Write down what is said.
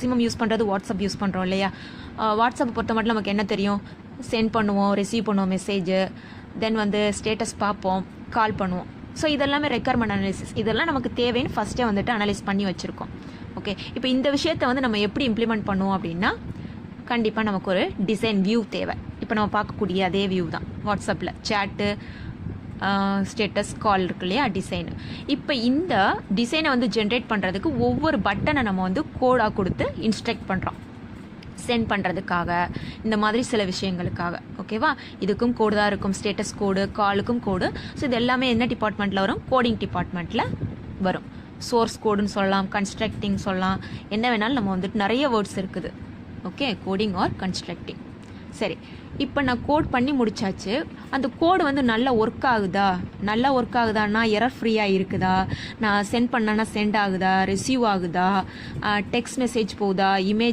Maximum use பண்ணுறது WhatsApp use பண்ணுறோம் இல்லையா. வாட்ஸ்அப் பொறுத்த மட்டும் நமக்கு என்ன தெரியும், சென்ட் பண்ணுவோம், ரிசீவ் பண்ணுவோம் மெசேஜ், தென் வந்து ஸ்டேட்டஸ் பார்ப்போம், கால் பண்ணுவோம். ஸோ இதெல்லாமே ரெக்யர்மெண்ட் அனாலிசிஸ், இதெல்லாம் நமக்கு தேவைன்னு ஃபஸ்ட்டே வந்துட்டு அனலைஸ் பண்ணி வச்சுருக்கோம். ஓகே, இப்போ இந்த விஷயத்தை வந்து நம்ம எப்படி இம்ப்ளிமெண்ட் பண்ணுவோம் அப்படின்னா, கண்டிப்பாக நமக்கு ஒரு டிசைன் வியூ தேவை. இப்போ நம்ம பார்க்கக்கூடிய அதே வியூ தான் வாட்ஸ்அப்பில் சேட்டு, ஸ்டேட்டஸ், கால் இருக்கு இல்லையா, டிசைனு. இப்போ இந்த டிசைனை வந்து ஜென்ரேட் பண்ணுறதுக்கு ஒவ்வொரு பட்டனை நம்ம வந்து கோடாக கொடுத்து இன்ஸ்ட்ரக்ட் பண்ணுறோம், சென்ட் பண்ணுறதுக்காக, இந்த மாதிரி சில விஷயங்களுக்காக. ஓகேவா, இதுக்கும் கோடு தான் இருக்கும், ஸ்டேட்டஸ் கோடு, காலுக்கும் கோடு. ஸோ இது எல்லாமே என்ன டிபார்ட்மெண்ட்டில் வரும், கோடிங் டிபார்ட்மெண்ட்டில் வரும். சோர்ஸ் கோடுன்னு சொல்லலாம், கன்ஸ்ட்ரக்டிங் சொல்லலாம், என்ன வேணாலும் நம்ம வந்துட்டு நிறைய வேர்ட்ஸ் இருக்குது. Okay, coding or constructing. சரி, இப்போ நான் கோட் பண்ணி முடிச்சாச்சு. அந்த கோடு வந்து நல்லா ஒர்க் ஆகுதான்னா எரர் ஃப்ரீயாக இருக்குதா, நான் சென்ட் பண்ணேன்னா சென்ட் ஆகுதா, ரிசீவ் ஆகுதா, டெக்ஸ்ட் மெசேஜ் போகுதா, இமேஜ்